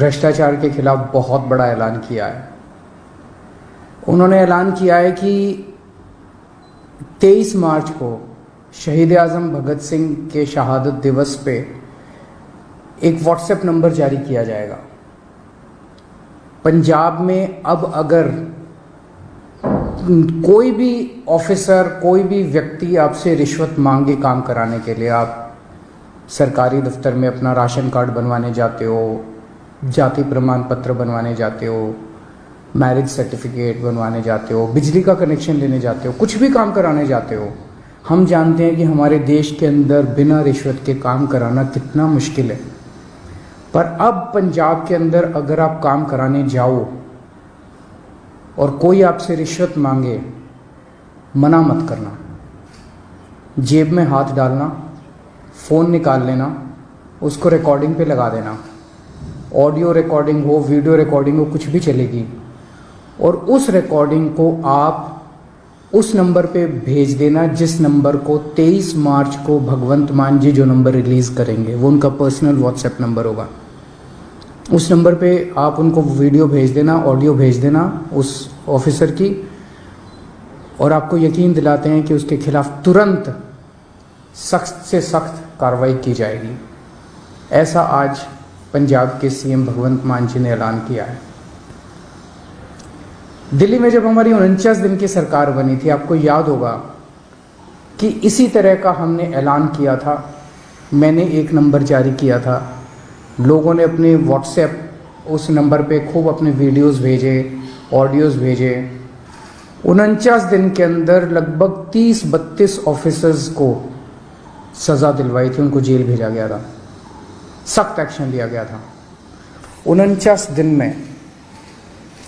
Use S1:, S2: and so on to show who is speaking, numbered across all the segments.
S1: भ्रष्टाचार के खिलाफ बहुत बड़ा ऐलान किया है। उन्होंने ऐलान किया है कि 23 मार्च को शहीद आज़म भगत सिंह के शहादत दिवस पे एक व्हाट्सएप नंबर जारी किया जाएगा। पंजाब में अब अगर कोई भी ऑफिसर, कोई भी व्यक्ति आपसे रिश्वत मांगे काम कराने के लिए, आप सरकारी दफ्तर में अपना राशन कार्ड बनवाने जाते हो, जाति प्रमाण पत्र बनवाने जाते हो, मैरिज सर्टिफिकेट बनवाने जाते हो, बिजली का कनेक्शन लेने जाते हो, कुछ भी काम कराने जाते हो, हम जानते हैं कि हमारे देश के अंदर बिना रिश्वत के काम कराना कितना मुश्किल है। पर अब पंजाब के अंदर अगर आप काम कराने जाओ और कोई आपसे रिश्वत मांगे, मना मत करना। जेब में हाथ डालना, फ़ोन निकाल लेना, उसको रिकॉर्डिंग पे लगा देना। ऑडियो रिकॉर्डिंग हो, वीडियो रिकॉर्डिंग हो, कुछ भी चलेगी। और उस रिकॉर्डिंग को आप उस नंबर पे भेज देना जिस नंबर को 23 मार्च को भगवंत मान जी जो नंबर रिलीज़ करेंगे, वो उनका पर्सनल व्हाट्सएप नंबर होगा। उस नंबर पे आप उनको वीडियो भेज देना, ऑडियो भेज देना उस ऑफिसर की, और आपको यकीन दिलाते हैं कि उसके खिलाफ तुरंत सख्त से सख्त कार्रवाई की जाएगी। ऐसा आज पंजाब के सीएम भगवंत मान जी ने ऐलान किया है। दिल्ली में जब हमारी 49 दिन की सरकार बनी थी, आपको याद होगा कि इसी तरह का हमने ऐलान किया था। मैंने एक नंबर जारी किया था, लोगों ने अपने व्हाट्सएप उस नंबर पे खूब अपने वीडियोस भेजे, ऑडियोज़ भेजे। 49 दिन के अंदर लगभग 30-32 ऑफिसर्स को सज़ा दिलवाई थी, उनको जेल भेजा गया था, सख्त एक्शन लिया गया था। 49 दिन में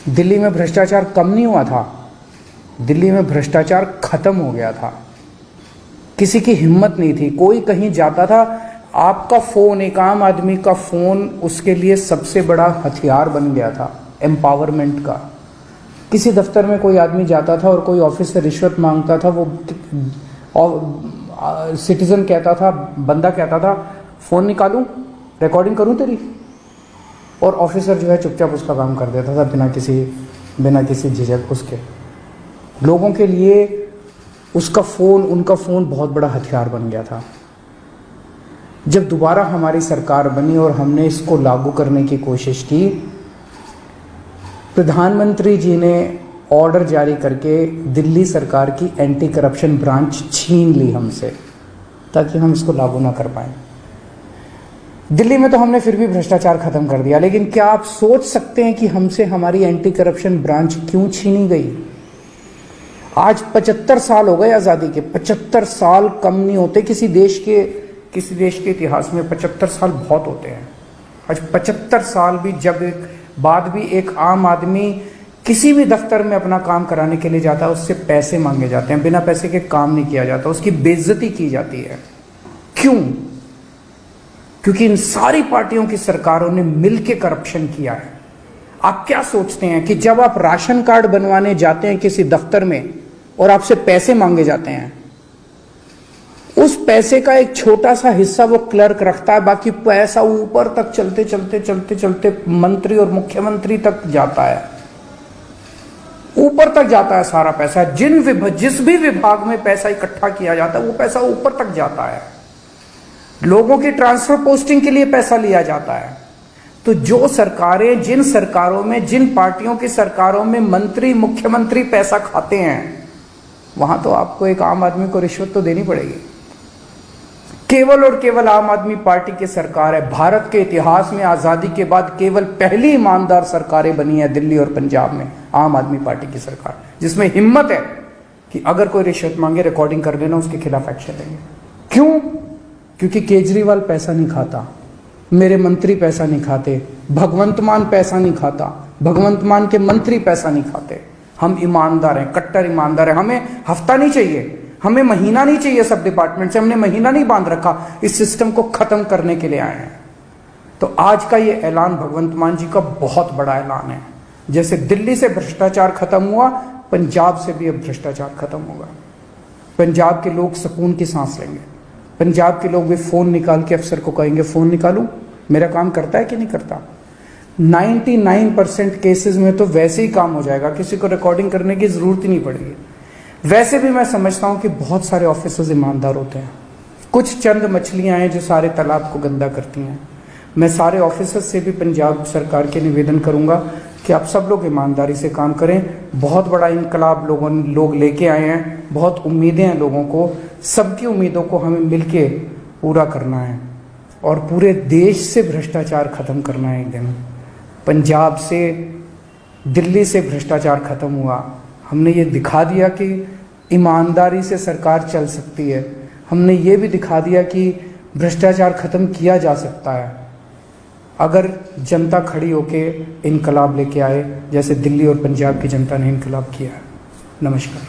S1: दिल्ली में भ्रष्टाचार कम नहीं हुआ था, दिल्ली में भ्रष्टाचार खत्म हो गया था। किसी की हिम्मत नहीं थी, कोई कहीं जाता था, आपका फ़ोन, एक आम आदमी का फ़ोन उसके लिए सबसे बड़ा हथियार बन गया था एम्पावरमेंट का। किसी दफ्तर में कोई आदमी जाता था और कोई ऑफिसर रिश्वत मांगता था, वो सिटीजन कहता था, बंदा कहता था, फ़ोन निकालूं, रिकॉर्डिंग करूं तेरी, और ऑफिसर जो है चुपचाप उसका काम कर देता था बिना किसी झिझक उसके। लोगों के लिए उसका फ़ोन, उनका फ़ोन बहुत बड़ा हथियार बन गया था। जब दोबारा हमारी सरकार बनी और हमने इसको लागू करने की कोशिश की, प्रधानमंत्री जी ने ऑर्डर जारी करके दिल्ली सरकार की एंटी करप्शन ब्रांच छीन ली हमसे, ताकि हम इसको लागू ना कर पाएं। दिल्ली में तो हमने फिर भी भ्रष्टाचार खत्म कर दिया, लेकिन क्या आप सोच सकते हैं कि हमसे हमारी एंटी करप्शन ब्रांच क्यों छीनी गई? आज 75 साल हो गए आज़ादी के। 75 साल कम नहीं होते किसी देश के इतिहास में। 75 साल बहुत होते हैं। आज 75 साल भी बाद भी एक आम आदमी किसी भी दफ्तर में अपना काम कराने के लिए जाता है, उससे पैसे मांगे जाते हैं, बिना पैसे के काम नहीं किया जाता, उसकी बेइज्जती की जाती है। क्यों? क्योंकि इन सारी पार्टियों की सरकारों ने मिलकर करप्शन किया है। आप क्या सोचते हैं कि जब आप राशन कार्ड बनवाने जाते हैं किसी दफ्तर में और आपसे पैसे मांगे जाते हैं, उस पैसे का एक छोटा सा हिस्सा वो क्लर्क रखता है, बाकी पैसा ऊपर तक चलते मंत्री और मुख्यमंत्री तक जाता है, ऊपर तक जाता है सारा पैसा। जिस भी विभाग में पैसा इकट्ठा किया जाता है वो पैसा ऊपर तक जाता है। लोगों की ट्रांसफर पोस्टिंग के लिए पैसा लिया जाता है। तो जो सरकारें, जिन सरकारों में, जिन पार्टियों की सरकारों में मंत्री, मुख्यमंत्री पैसा खाते हैं, वहां तो आपको एक आम आदमी को रिश्वत तो देनी पड़ेगी। केवल और केवल आम आदमी पार्टी की सरकार है। भारत के इतिहास में आजादी के बाद केवल पहली ईमानदार सरकारें बनी है दिल्ली और पंजाब में, आम आदमी पार्टी की सरकार, जिसमें हिम्मत है कि अगर कोई रिश्वत मांगे, रिकॉर्डिंग कर देना, उसके खिलाफ एक्शन लेंगे। क्यों? क्योंकि केजरीवाल पैसा नहीं खाता, मेरे मंत्री पैसा नहीं खाते, भगवंत मान पैसा नहीं खाता, भगवंत मान के मंत्री पैसा नहीं खाते। हम ईमानदार हैं, कट्टर ईमानदार हैं। हमें हफ्ता नहीं चाहिए, हमें महीना नहीं चाहिए। सब डिपार्टमेंट से हमने महीना नहीं बांध रखा, इस सिस्टम को खत्म करने के लिए आए हैं। तो आज का ये ऐलान भगवंत मान जी का बहुत बड़ा ऐलान है। जैसे दिल्ली से भ्रष्टाचार खत्म हुआ, पंजाब से भी अब भ्रष्टाचार खत्म होगा। पंजाब के लोग सुकून की सांस लेंगे। पंजाब के लोग भी फोन निकाल के अफसर को कहेंगे, फोन निकालूं, मेरा काम करता है कि नहीं करता। 99% केसेस में तो वैसे ही काम हो जाएगा, किसी को रिकॉर्डिंग करने की ज़रूरत ही नहीं पड़ेगी। वैसे भी मैं समझता हूँ कि बहुत सारे ऑफिसर्स ईमानदार होते हैं, कुछ चंद मछलियाँ हैं जो सारे तालाब को गंदा करती हैं। मैं सारे ऑफिसर्स से भी पंजाब सरकार के निवेदन करूँगा कि आप सब लोग ईमानदारी से काम करें। बहुत बड़ा इनकलाब लोग लेके आए हैं, बहुत उम्मीदें हैं लोगों को, सबकी उम्मीदों को हमें मिलके पूरा करना है और पूरे देश से भ्रष्टाचार खत्म करना है। एक दिन पंजाब से, दिल्ली से भ्रष्टाचार खत्म हुआ, हमने ये दिखा दिया कि ईमानदारी से सरकार चल सकती है, हमने ये भी दिखा दिया कि भ्रष्टाचार खत्म किया जा सकता है अगर जनता खड़ी होके इनकलाब लेके आए, जैसे दिल्ली और पंजाब की जनता ने इनकलाब किया है। नमस्कार।